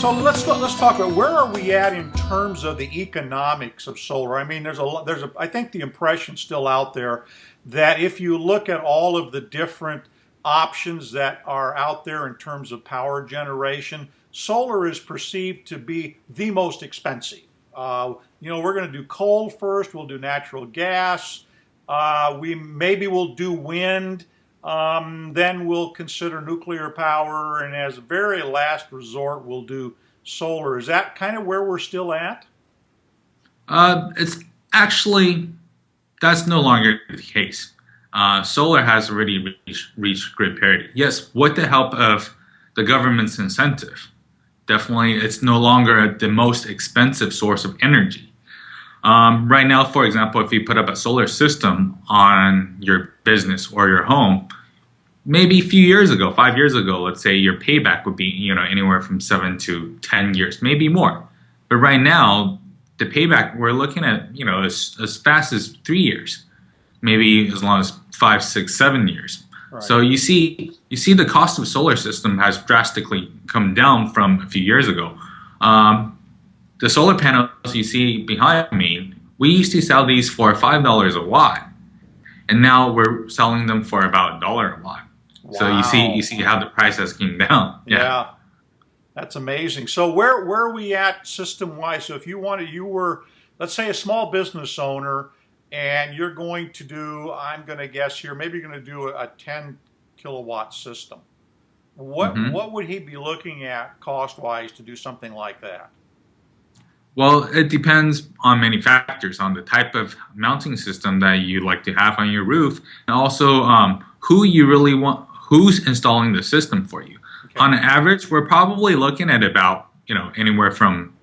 So let's talk about where are we at in terms of the economics of solar. I mean, I think the impression still out there that if you look at all of the different options that are out there in terms of power generation, solar is perceived to be the most expensive. We're going to do coal first. We'll do natural gas. Maybe we'll do wind. Then we'll consider nuclear power, and as a very last resort, we'll do solar. Is that kind of where we're still at? It's actually, that's no longer the case. Solar has already reached grid parity. Yes, with the help of the government's incentive. Definitely, it's no longer the most expensive source of energy. Right now, for example, if you put up a solar system on your business or your home, maybe a few years ago, 5 years ago, let's say your payback would be anywhere from 7 to 10 years, maybe more. But right now, the payback we're looking at as fast as 3 years, maybe as long as 5, 6, 7 years. Right. So you see the cost of solar system has drastically come down from a few years ago. The solar panels you see behind me, we used to sell these for $5 a watt, and now we're selling them for about $1 a watt. Wow. So you see how the price has come down. Yeah, that's amazing. So where are we at system wise? So if you were, let's say, a small business owner, and you're going to do, I'm going to guess here, maybe you're going to do a 10 kilowatt system. What would he be looking at cost wise to do something like that? Well, it depends on many factors, on the type of mounting system that you like to have on your roof, and also who you really want, who's installing the system for you. Okay. On average, we're probably looking at about, anywhere from,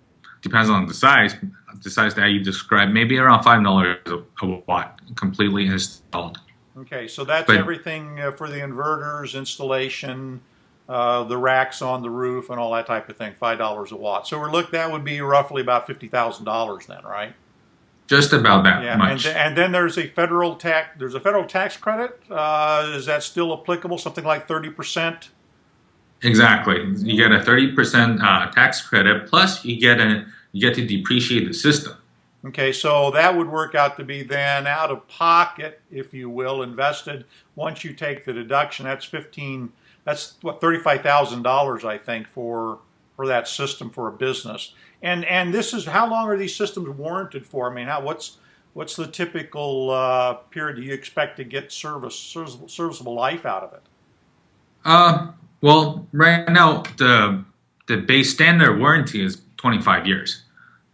depends on the size that you described, maybe around $5 a watt completely installed. Okay, so that's everything for the inverters, installation, the racks on the roof, and all that type of thing. $5 a watt. So that would be roughly about $50,000 then, right? Just about that much. And then there's a federal tax. There's a federal tax credit. Is that still applicable? Something like 30%. Exactly. You get a 30% tax credit, plus you get to depreciate the system. Okay, so that would work out to be then out of pocket, if you will, invested. Once you take the deduction, that's $35,000, I think, for that system for a business. And this is, how long are these systems warranted for? I mean, what's the typical period do you expect to get serviceable life out of it? Well, right now the base standard warranty is 25 years.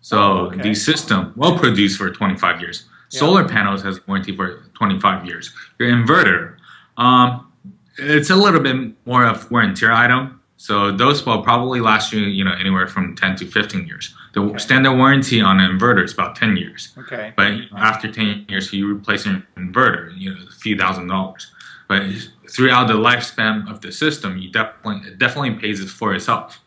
So the system will produce for 25 years. Yeah. Solar panels has warranty for 25 years. Your inverter, it's a little bit more of wear and tear item. So those will probably last you, anywhere from 10 to 15 years. The standard warranty on an inverter is about 10 years. Okay. But after 10 years, you replace an inverter, a few $1,000s. But throughout the lifespan of the system, it definitely pays for itself.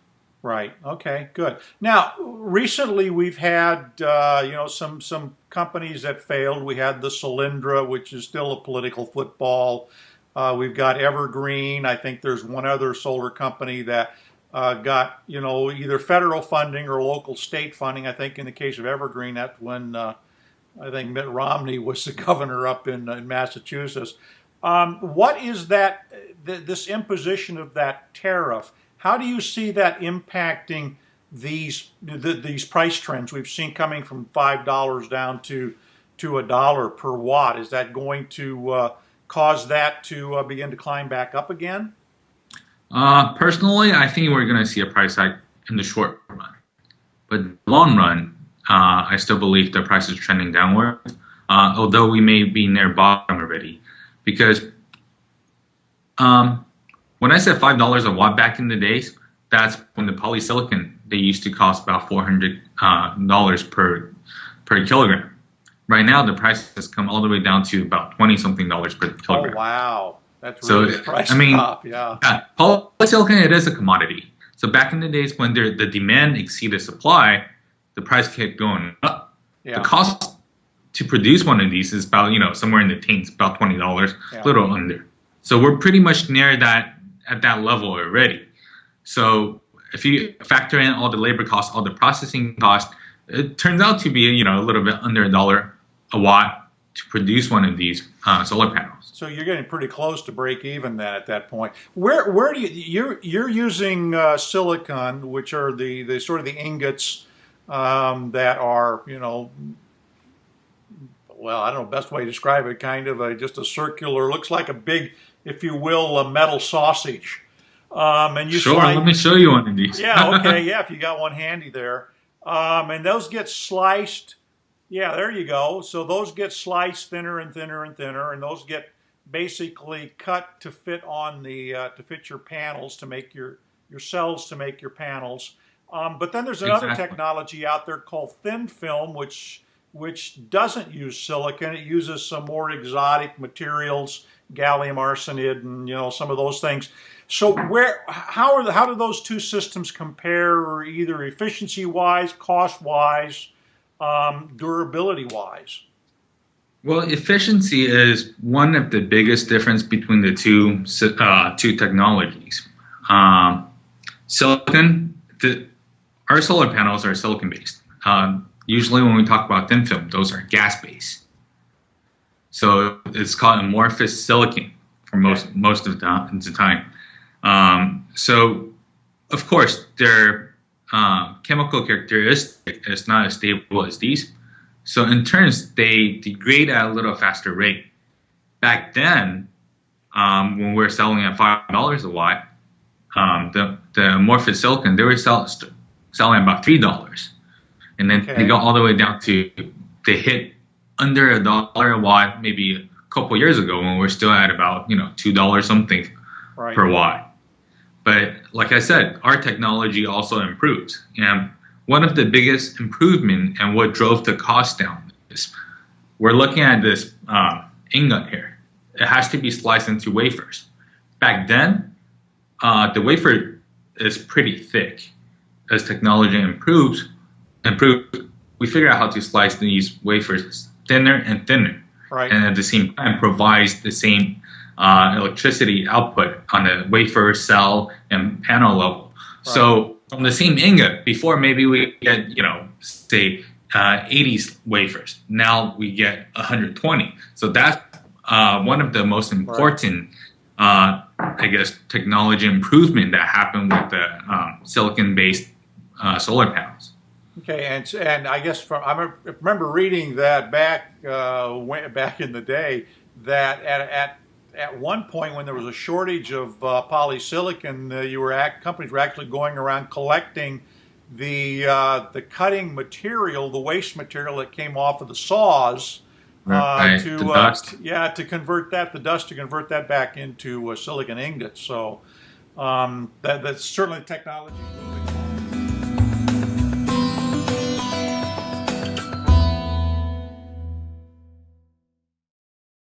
Right. Okay. Good. Now, recently we've had some companies that failed. We had the Solyndra, which is still a political football. We've got Evergreen. I think there's one other solar company that got either federal funding or local state funding. I think in the case of Evergreen, that's when I think Mitt Romney was the governor up in Massachusetts. What is this imposition of that tariff? How do you see that impacting these price trends we've seen coming from $5 down to $1 per watt? Is that going to cause that to begin to climb back up again? Personally, I think we're going to see a price hike in the short run. But in the long run, I still believe the price is trending downward, although we may be near bottom already. Because when I said $5 a watt back in the days, that's when the polysilicon, they used to cost about $400 per kilogram. Right now, the price has come all the way down to about $20-something per kilogram. Oh, wow. That's really a price drop, yeah. Polysilicon, it is a commodity. So back in the days when the demand exceeded supply, the price kept going up. Yeah. The cost to produce one of these is about, somewhere in the teens, about $20, a little under. So we're pretty much near that, at that level already. So if you factor in all the labor costs, all the processing costs, it turns out to be a little bit under $1 a watt to produce one of these solar panels. So you're getting pretty close to break even then at that point. Where do you're using silicon, which are the sort of the ingots that are, well, I don't know, best way to describe it, kind of just a circular, looks like a big, if you will, a metal sausage. And you Sure, let me show you one of these. Yeah, okay, yeah, if you got one handy there. And those get sliced. Yeah, there you go. So those get sliced thinner and thinner and thinner, and those get basically cut to fit on the to fit your panels, to make your cells, to make your panels. But then there's another technology out there called thin film, which doesn't use silicon. It uses some more exotic materials, gallium arsenide, and some of those things. So how do those two systems compare, either efficiency-wise, cost-wise, durability-wise? Well, efficiency is one of the biggest difference between the two technologies. Silicon, our solar panels are silicon-based. Usually when we talk about thin film, those are gas-based. So it's called amorphous silicon for most of the time. So of course their chemical characteristic is not as stable as these. So in turns, they degrade at a little faster rate. Back then, when we were selling at $5 a watt, the amorphous silicon, they were selling about $3. And then they got all the way down to, they hit under $1 a watt maybe a couple years ago, when we're still at about $2 something per watt. But like I said, our technology also improves. And one of the biggest improvement and what drove the cost down is we're looking at this ingot here. It has to be sliced into wafers. Back then, the wafer is pretty thick. As technology improved, we figure out how to slice these wafers thinner and thinner, and at the same time provides the same electricity output on the wafer, cell, and panel level. So from the same ingot, before maybe we get, say 80 wafers. Now we get 120. So that's one of the most important, I guess, technology improvement that happened with the silicon-based solar panels. Okay, and I guess I remember reading that back in the day, that at one point when there was a shortage of polysilicon, companies were actually going around collecting the cutting material, the waste material that came off of the saws, the dust. To convert that back into silicon ingots. So that's certainly technology.